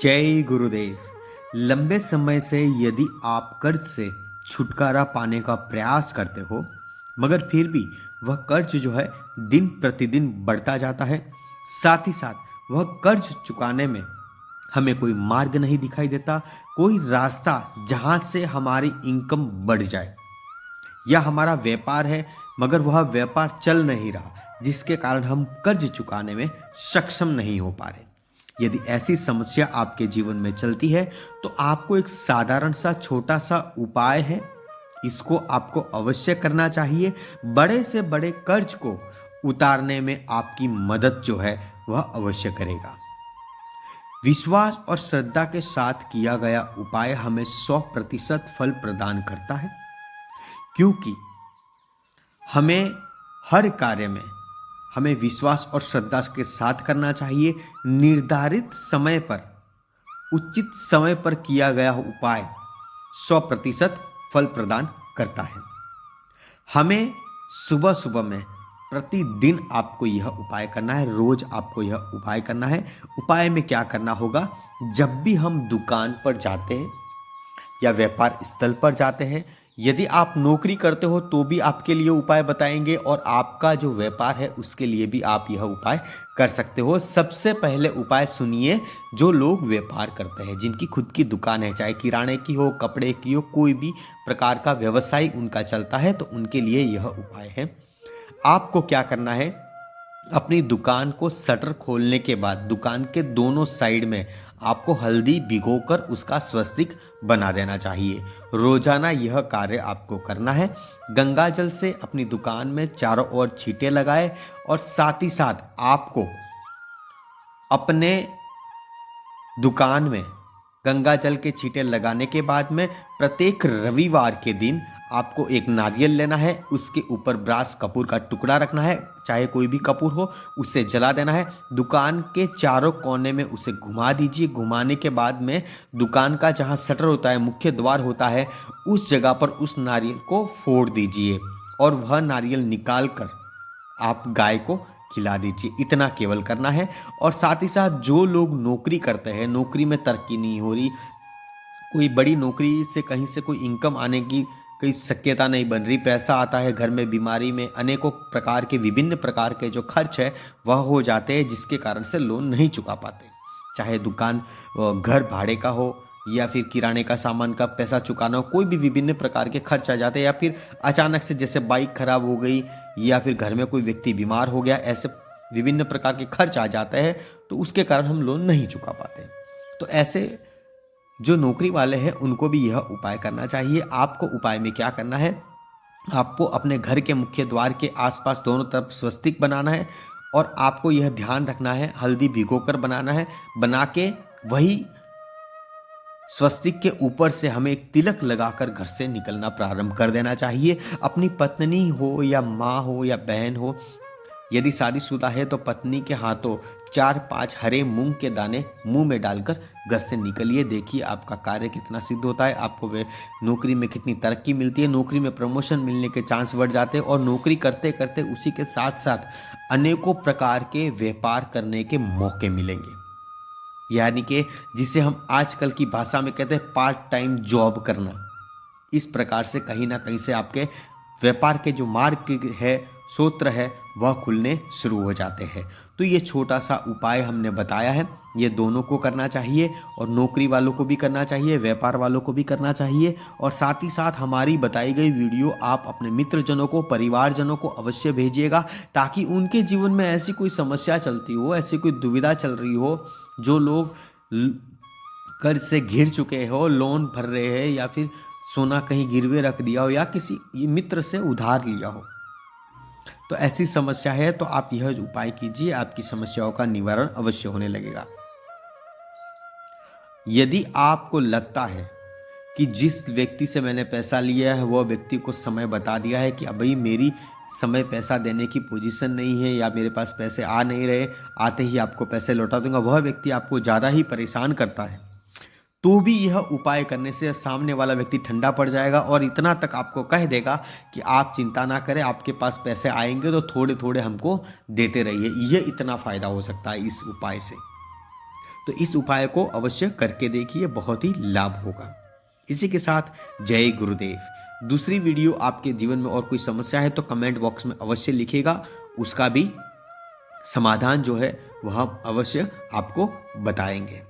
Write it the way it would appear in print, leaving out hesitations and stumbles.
जय गुरुदेव। लंबे समय से यदि आप कर्ज से छुटकारा पाने का प्रयास करते हो मगर फिर भी वह कर्ज जो है दिन प्रतिदिन बढ़ता जाता है, साथ ही साथ वह कर्ज चुकाने में हमें कोई मार्ग नहीं दिखाई देता, कोई रास्ता जहां से हमारी इनकम बढ़ जाए, या हमारा व्यापार है मगर वह व्यापार चल नहीं रहा जिसके कारण हम कर्ज चुकाने में सक्षम नहीं हो पा रहे। यदि ऐसी समस्या आपके जीवन में चलती है तो आपको एक साधारण सा छोटा सा उपाय है, इसको आपको अवश्य करना चाहिए। बड़े से बड़े कर्ज को उतारने में आपकी मदद जो है वह अवश्य करेगा। विश्वास और श्रद्धा के साथ किया गया उपाय हमें 100% फल प्रदान करता है, क्योंकि हमें हर कार्य में हमें विश्वास और श्रद्धा के साथ करना चाहिए। निर्धारित समय पर उचित समय पर किया गया उपाय 100% फल प्रदान करता है। हमें सुबह सुबह में प्रतिदिन आपको यह उपाय करना है, रोज आपको यह उपाय करना है। उपाय में क्या करना होगा, जब भी हम दुकान पर जाते हैं या व्यापार स्थल पर जाते हैं, यदि आप नौकरी करते हो तो भी आपके लिए उपाय बताएंगे, और आपका जो व्यापार है उसके लिए भी आप यह उपाय कर सकते हो। सबसे पहले उपाय सुनिए, जो लोग व्यापार करते हैं, जिनकी खुद की दुकान है, चाहे किराने की हो, कपड़े की हो, कोई भी प्रकार का व्यवसाय उनका चलता है, तो उनके लिए यह उपाय है। आपको क्या करना है, अपनी दुकान को शटर खोलने के बाद दुकान के दोनों साइड में आपको हल्दी भिगोकर उसका स्वस्तिक बना देना चाहिए। रोजाना यह कार्य आपको करना है। गंगा जल से अपनी दुकान में चारों ओर छींटे लगाए, और साथ ही साथ आपको अपने दुकान में गंगा जल के छींटे लगाने के बाद में प्रत्येक रविवार के दिन आपको एक नारियल लेना है, उसके ऊपर ब्रास कपूर का टुकड़ा रखना है, चाहे कोई भी कपूर हो, उसे जला देना है। दुकान के चारों कोने में उसे घुमा दीजिए। घुमाने के बाद में दुकान का जहां शटर होता है, मुख्य द्वार होता है, उस जगह पर उस नारियल को फोड़ दीजिए, और वह नारियल निकाल कर आप गाय को खिला दीजिए। इतना केवल करना है। और साथ ही साथ जो लोग नौकरी करते हैं, नौकरी में तरक्की नहीं हो रही, कोई बड़ी नौकरी से कहीं से कोई इनकम आने की कोई शक्यता नहीं बन रही, पैसा आता है घर में, बीमारी में अनेकों प्रकार के विभिन्न प्रकार के जो खर्च है वह हो जाते हैं, जिसके कारण से लोन नहीं चुका पाते। चाहे दुकान घर भाड़े का हो, या फिर किराने का सामान का पैसा चुकाना हो, कोई भी विभिन्न प्रकार के खर्च आ जाते हैं, या फिर अचानक से जैसे बाइक खराब हो गई, या फिर घर में कोई व्यक्ति बीमार हो गया, ऐसे विभिन्न प्रकार के खर्च आ जाते हैं, तो उसके कारण हम लोन नहीं चुका पाते। तो ऐसे जो नौकरी वाले हैं उनको भी यह उपाय करना चाहिए। आपको उपाय में क्या करना है, आपको अपने घर के मुख्य द्वार के आसपास दोनों तरफ स्वस्तिक बनाना है, और आपको यह ध्यान रखना है, हल्दी भिगोकर बनाना है। बना के वही स्वस्तिक के ऊपर से हमें एक तिलक लगाकर घर से निकलना प्रारंभ कर देना चाहिए। अपनी पत्नी हो या माँ हो या बहन हो, यदि शादीशुदा है तो पत्नी के हाथों 4-5 हरे मूंग के दाने मुंह में डालकर घर से निकलिए। देखिए आपका कार्य कितना सिद्ध होता है, आपको वे नौकरी में कितनी तरक्की मिलती है, नौकरी में प्रमोशन मिलने के चांस बढ़ जाते हैं, और नौकरी करते करते उसी के साथ साथ अनेकों प्रकार के व्यापार करने के मौके मिलेंगे। यानी कि जिसे हम आजकल की भाषा में कहते हैं पार्ट टाइम जॉब करना। इस प्रकार से कहीं ना कहीं से आपके व्यापार के जो मार्ग है, सूत्र है, वह खुलने शुरू हो जाते हैं। तो ये छोटा सा उपाय हमने बताया है, ये दोनों को करना चाहिए, और नौकरी वालों को भी करना चाहिए, व्यापार वालों को भी करना चाहिए। और साथ ही साथ हमारी बताई गई वीडियो आप अपने मित्रजनों को, परिवारजनों को अवश्य भेजिएगा, ताकि उनके जीवन में ऐसी कोई समस्या चलती हो, ऐसी कोई दुविधा चल रही हो, जो लोग कर्ज से घिर चुके हो, लोन भर रहे हैं, या फिर सोना कहीं गिरवे रख दिया हो, या किसी मित्र से उधार लिया हो, तो ऐसी समस्या है तो आप यह उपाय कीजिए, आपकी समस्याओं का निवारण अवश्य होने लगेगा। यदि आपको लगता है कि जिस व्यक्ति से मैंने पैसा लिया है वह व्यक्ति को समय बता दिया है कि अभी मेरी समय पैसा देने की पोजीशन नहीं है, या मेरे पास पैसे आ नहीं रहे, आते ही आपको पैसे लौटा दूंगा, वह व्यक्ति आपको ज़्यादा ही परेशान करता है, तो भी यह उपाय करने से सामने वाला व्यक्ति ठंडा पड़ जाएगा, और इतना तक आपको कह देगा कि आप चिंता ना करें, आपके पास पैसे आएंगे तो थोड़े थोड़े हमको देते रहिए। यह इतना फायदा हो सकता है इस उपाय से। तो इस उपाय को अवश्य करके देखिए, बहुत ही लाभ होगा। इसी के साथ जय गुरुदेव। दूसरी वीडियो आपके जीवन में और कोई समस्या है तो कमेंट बॉक्स में अवश्य लिखिएगा, उसका भी समाधान जो है वह अवश्य आपको बताएंगे।